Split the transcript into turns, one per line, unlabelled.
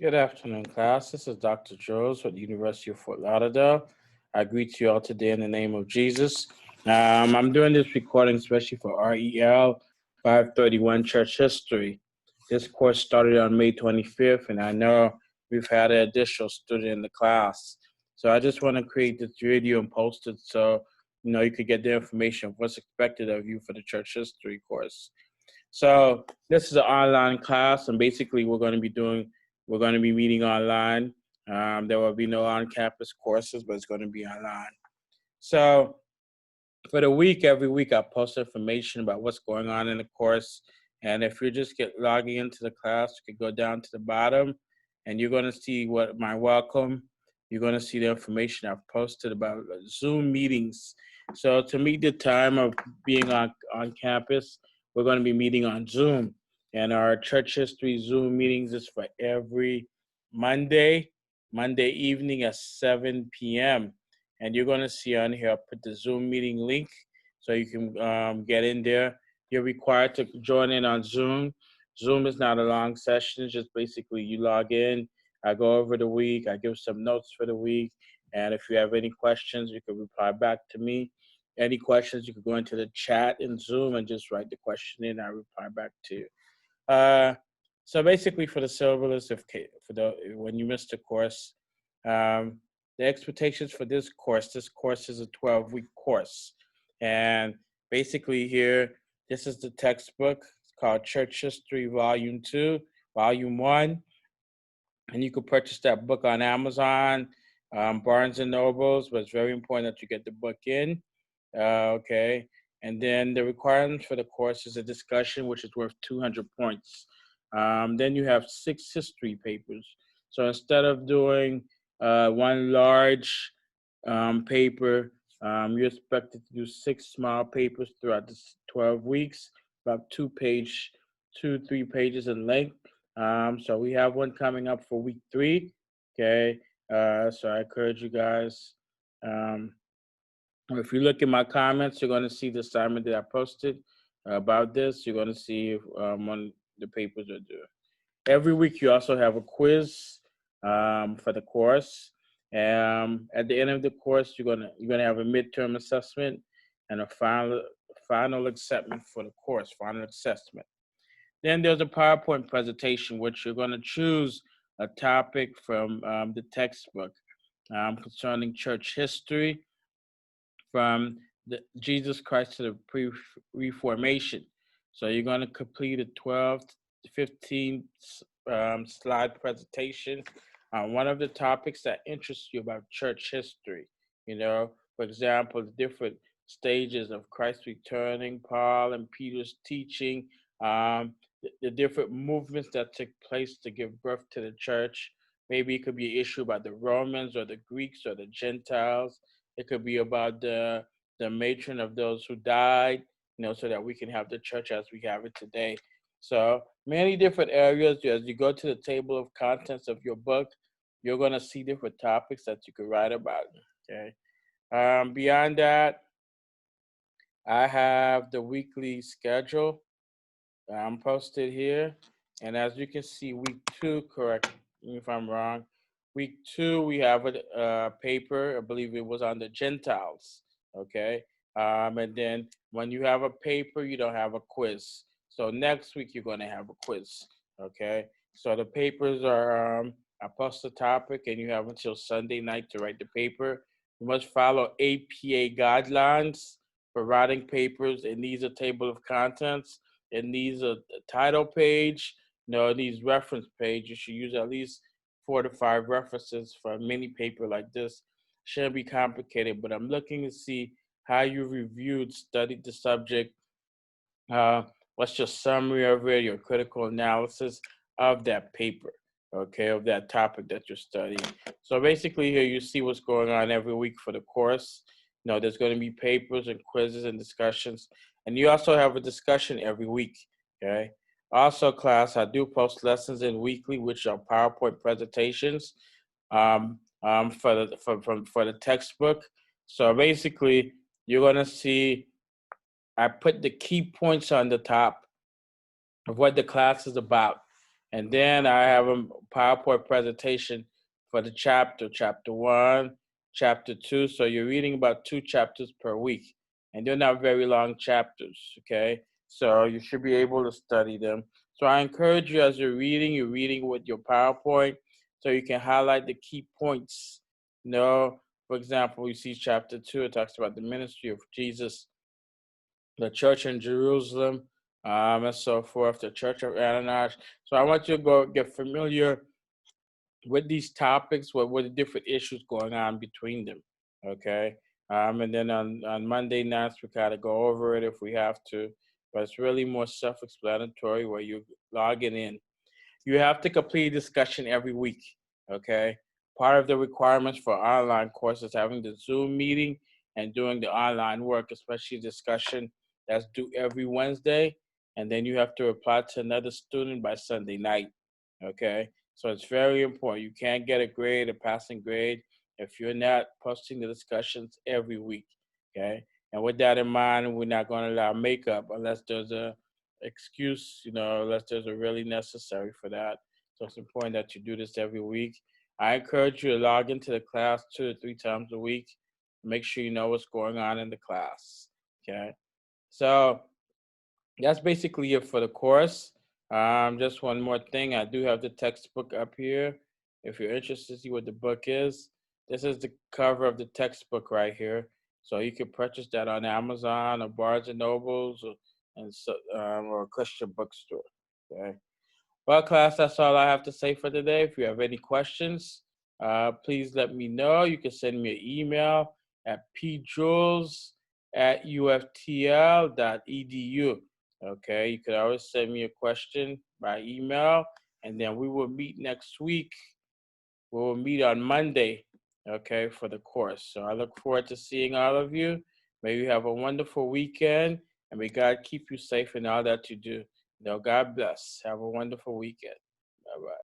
Good afternoon, class. This is Dr. Jones with the University of Fort Lauderdale. I greet you all today in the name of Jesus. I'm doing this recording especially for REL 531 Church History. This course started on May 25th, and I know we've had an additional student in the class. So I just want to create this video and post it so you could get the information of what's expected of you for the Church History course. So this is an online class, and basically we're going to be meeting online. There will be no on-campus courses, but it's going to be online. So for the week, every week I post information about what's going on in the course. And if you just get logging into the class, you can go down to the bottom, and you're going to see what my welcome. You're going to see the information I've posted about Zoom meetings. So to meet the time of being on campus, we're going to be meeting on Zoom. And our church history Zoom meetings is for every Monday evening at 7 p.m. And you're going to see on here, I'll put the Zoom meeting link so you can get in there. You're required to join in on Zoom. Zoom is not a long session. It's just basically you log in, I go over the week, I give some notes for the week, and if you have any questions, you can reply back to me. Any questions, you can go into the chat in Zoom and just write the question in. I reply back to you. So basically, for the syllabus, when you missed a course, um, the expectations for this course is a 12-week course, and basically here, this is the textbook. It's called Church History Volume 2, Volume 1, and you can purchase that book on Amazon, Barnes and Nobles, but it's very important that you get the book in. Okay. And then the requirements for the course is a discussion, which is worth 200 points. Then you have 6 history papers. So instead of doing one large paper, you're expected to do 6 small papers throughout the 12 weeks, about 3 pages in length. So we have one coming up for week 3. Okay. So I encourage you guys. If you look at my comments, you're going to see the assignment that I posted about this. You're going to see when the papers are due. Every week, you also have a quiz for the course. At the end of the course, you're gonna have a midterm assessment and a final acceptance for the course. Final assessment. Then there's a PowerPoint presentation, which you're going to choose a topic from the textbook concerning church history from Jesus Christ to the pre-Reformation. So you're going to complete a 12 to 15 slide presentation on one of the topics that interests you about church history. For example, the different stages of Christ returning, Paul and Peter's teaching, the different movements that took place to give birth to the church. Maybe it could be an issue about the Romans or the Greeks or the Gentiles. It could be about the matron of those who died, so that we can have the church as we have it today. So many different areas. As you go to the table of contents of your book, you're going to see different topics that you could write about. Okay. Beyond that, I have the weekly schedule posted here. And as you can see, week 2, correct me if I'm wrong, week 2, we have a paper, I believe it was on the Gentiles, okay? And then when you have a paper, you don't have a quiz. So next week, you're gonna have a quiz, okay? So the papers are, I post the topic and you have until Sunday night to write the paper. You must follow APA guidelines for writing papers. It needs a table of contents. It needs a title page. It needs reference page. You should use at least 4 to 5 references for a mini paper like this. Shouldn't be complicated, but I'm looking to see how you reviewed, studied the subject. What's your summary of it, your critical analysis of that paper, okay, of that topic that you're studying. So basically here you see what's going on every week for the course. There's going to be papers and quizzes and discussions. And you also have a discussion every week, okay? Also, class, I do post lessons in weekly, which are PowerPoint presentations for the textbook. So basically, you're going to see I put the key points on the top of what the class is about. And then I have a PowerPoint presentation for the chapter 1, chapter 2. So you're reading about 2 chapters per week. And they're not very long chapters, okay? So you should be able to study them. So I encourage you, as you're reading with your PowerPoint so you can highlight the key points. You know, for example, you see chapter 2, it talks about the ministry of Jesus, the church in Jerusalem, and so forth, the church of Ananias. So I want you to go get familiar with these topics, with the different issues going on between them, okay? And then on Monday nights, we kind of go over it if we have to, but it's really more self-explanatory where you're logging in. You have to complete a discussion every week, okay? Part of the requirements for online courses having the Zoom meeting and doing the online work, especially discussion that's due every Wednesday, and then you have to reply to another student by Sunday night, okay? So it's very important. You can't get a grade, a passing grade, if you're not posting the discussions every week, okay? And with that in mind, we're not going to allow makeup unless there's a excuse, unless there's a really necessary for that. So it's important that you do this every week. I encourage you to log into the class 2 to 3 times a week. Make sure you know what's going on in the class, okay? So that's basically it for the course. Just one more thing. I do have the textbook up here. If you're interested to see what the book is, this is the cover of the textbook right here. So you can purchase that on Amazon or Barnes and Nobles or a Christian bookstore. Okay. Well, class, that's all I have to say for today. If you have any questions, please let me know. You can send me an email at pjules@uftl.edu. Okay, you could always send me a question by email, and then we will meet next week. We will meet on Monday, okay, for the course. So I look forward to seeing all of you. May you have a wonderful weekend, and may God keep you safe in all that you do. God bless. Have a wonderful weekend. Bye-bye.